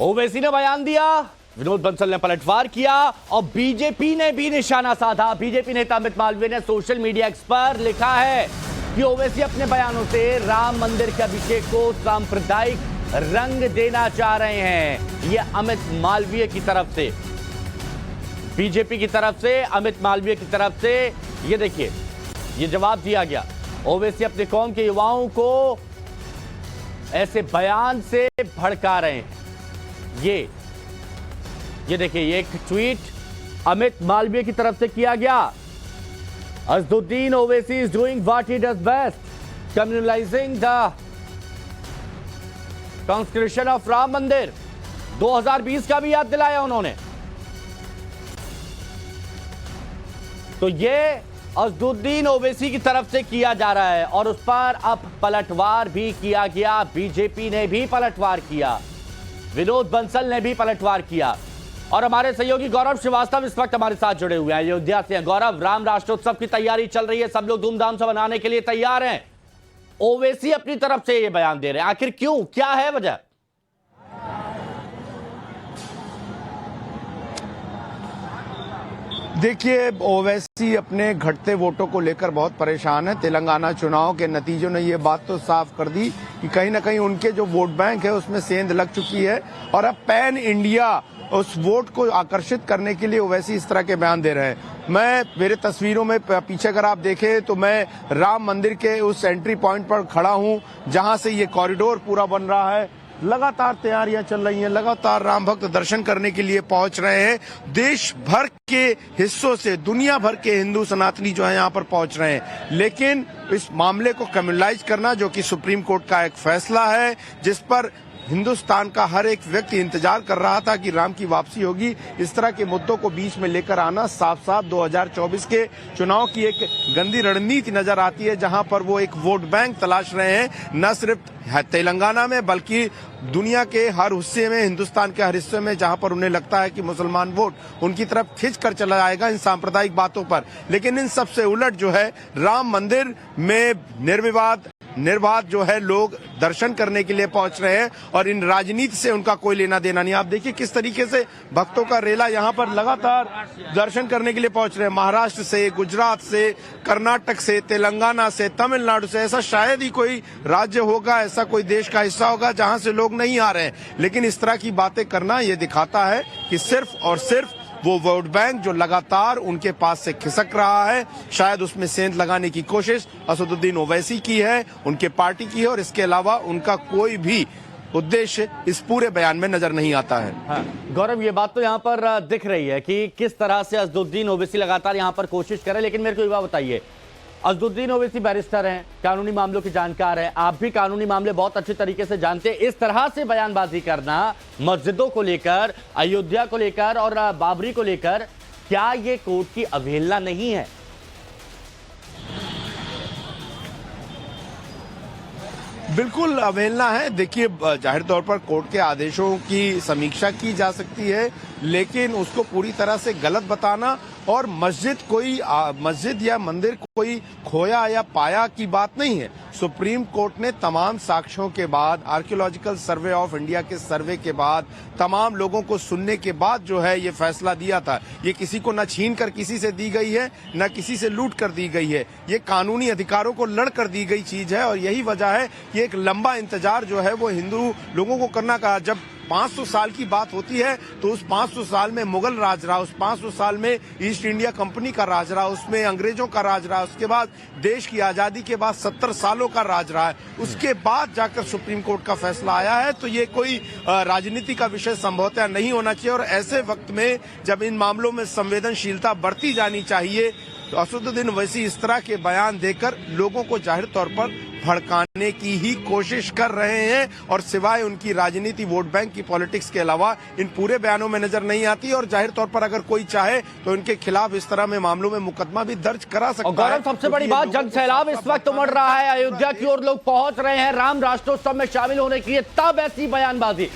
ओवैसी ने बयान दिया, विनोद बंसल ने पलटवार किया और बीजेपी ने भी निशाना साधा। बीजेपी नेता अमित मालवीय ने सोशल मीडिया एक्स पर लिखा है कि ओवैसी अपने बयानों से राम मंदिर के अभिषेक को सांप्रदायिक रंग देना चाह रहे हैं। यह अमित मालवीय की तरफ से, बीजेपी की तरफ से, अमित मालवीय की तरफ से ये देखिए, ये जवाब दिया गया। ओवैसी अपने कौम के युवाओं को ऐसे बयान से भड़का रहे हैं। ये देखिए, ये एक ट्वीट अमित मालवीय की तरफ से किया गया। Asaduddin Owaisi is doing what he does best, communalizing the constitution of Ram Mandir. 2020 का भी याद दिलाया उन्होंने। तो ये असदुद्दीन ओवैसी की तरफ से किया जा रहा है और उस पर अब पलटवार भी किया गया। बीजेपी ने भी पलटवार किया, विनोद बंसल ने भी पलटवार किया और हमारे सहयोगी गौरव श्रीवास्तव इस वक्त हमारे साथ जुड़े हुए हैं अयोध्या से। गौरव, राम राष्ट्रोत्सव की तैयारी चल रही है, सब लोग धूमधाम से मनाने के लिए तैयार हैं। ओवैसी अपनी तरफ से ये बयान दे रहे हैं, आखिर क्यों, क्या है वजह? देखिए, ओवैसी अपने घटते वोटों को लेकर बहुत परेशान है। तेलंगाना चुनाव के नतीजों ने ये बात तो साफ कर दी कि कहीं ना कहीं उनके जो वोट बैंक है उसमें सेंध लग चुकी है और अब पैन इंडिया उस वोट को आकर्षित करने के लिए ओवैसी इस तरह के बयान दे रहे हैं। मेरे तस्वीरों में पीछे अगर आप देखें तो मैं राम मंदिर के उस एंट्री पॉइंट पर खड़ा हूं जहां से ये कॉरिडोर पूरा बन रहा है। लगातार तैयारियां चल रही हैं, लगातार राम भक्त दर्शन करने के लिए पहुंच रहे हैं। देश भर के हिस्सों से दुनिया भर के हिंदू सनातनी जो है यहाँ पर पहुंच रहे हैं। लेकिन इस मामले को कम्युनलाइज करना, जो कि सुप्रीम कोर्ट का एक फैसला है जिस पर हिंदुस्तान का हर एक व्यक्ति इंतजार कर रहा था कि राम की वापसी होगी, इस तरह के मुद्दों को बीच में लेकर आना साफ साफ 2024 के चुनाव की एक गंदी रणनीति नजर आती है, जहां पर वो एक वोट बैंक तलाश रहे हैं, न सिर्फ तेलंगाना में बल्कि दुनिया के हर हिस्से में, हिंदुस्तान के हर हिस्से में जहां पर उन्हें लगता है कि मुसलमान वोट उनकी तरफ खिंच कर चला जाएगा इन सांप्रदायिक बातों पर। लेकिन इन सबसे उलट जो है, राम मंदिर में निर्बाध जो है लोग दर्शन करने के लिए पहुंच रहे हैं और इन राजनीति से उनका कोई लेना देना नहीं। आप देखिए किस तरीके से भक्तों का रेला यहाँ पर लगातार दर्शन करने के लिए पहुंच रहे हैं। महाराष्ट्र से, गुजरात से, कर्नाटक से, तेलंगाना से, तमिलनाडु से, ऐसा शायद ही कोई राज्य होगा, ऐसा कोई देश का हिस्सा होगा जहां से लोग नहीं आ रहे हैं। लेकिन इस तरह की बातें करना ये दिखाता है कि सिर्फ और सिर्फ वो वोट बैंक जो लगातार उनके पास से खिसक रहा है, शायद उसमें सेंध लगाने की कोशिश असदुद्दीन ओवैसी की है, उनके पार्टी की है और इसके अलावा उनका कोई भी उद्देश्य इस पूरे बयान में नजर नहीं आता है। हाँ, गौरव, ये बात तो यहाँ पर दिख रही है कि किस तरह से असदुद्दीन ओवैसी लगातार यहाँ पर कोशिश करे। लेकिन मेरे को ये बात बताइए, असदुद्दीन ओवैसी बैरिस्टर हैं, कानूनी मामलों के जानकार हैं, आप भी कानूनी मामले बहुत अच्छे तरीके से जानते हैं। इस तरह से बयानबाजी करना मस्जिदों को लेकर, अयोध्या को लेकर और बाबरी को लेकर, क्या ये कोर्ट की अवहेलना नहीं है? बिल्कुल अवहेलना है। देखिए, जाहिर तौर पर कोर्ट के आदेशों की समीक्षा की जा सकती है, लेकिन उसको पूरी तरह से गलत बताना और मस्जिद या मंदिर कोई खोया या पाया की बात नहीं है। सुप्रीम कोर्ट ने तमाम साक्ष्यों के बाद, आर्कियोलॉजिकल सर्वे ऑफ इंडिया के सर्वे के बाद, तमाम लोगों को सुनने के बाद जो है ये फैसला दिया था। ये किसी को न छीन कर किसी से दी गई है, न किसी से लूट कर दी गई है। ये कानूनी अधिकारों को लड़ कर दी गई चीज है और यही वजह है कि एक लंबा इंतजार जो है वो हिंदू लोगों को करना का। जब 500 साल की बात होती है तो उस 500 साल में मुगल राज रहा, उस 500 साल में ईस्ट इंडिया कंपनी का राज रहा, उसमें अंग्रेजों का राज रहा, उसके बाद देश की आजादी के बाद 70 सालों का राज रहा है, उसके बाद जाकर सुप्रीम कोर्ट का फैसला आया है। तो ये कोई राजनीति का विषय संभवतः नहीं होना चाहिए और ऐसे वक्त में जब इन मामलों में संवेदनशीलता बरती जानी चाहिए, तो असदुद्दीन ओवैसी इस तरह के बयान देकर लोगों को जाहिर तौर पर भड़काने की ही कोशिश कर रहे हैं और सिवाय उनकी राजनीति, वोट बैंक की पॉलिटिक्स के अलावा इन पूरे बयानों में नजर नहीं आती। और जाहिर तौर पर अगर कोई चाहे तो इनके खिलाफ इस तरह में मामलों में मुकदमा भी दर्ज करा सकता है। गौरव, सबसे बड़ी बात, जन सैलाब इस वक्त उमड़ रहा है, अयोध्या की ओर लोग पहुंच रहे हैं राम राष्ट्रोत्सव में शामिल होने के लिए, तब ऐसी बयानबाजी।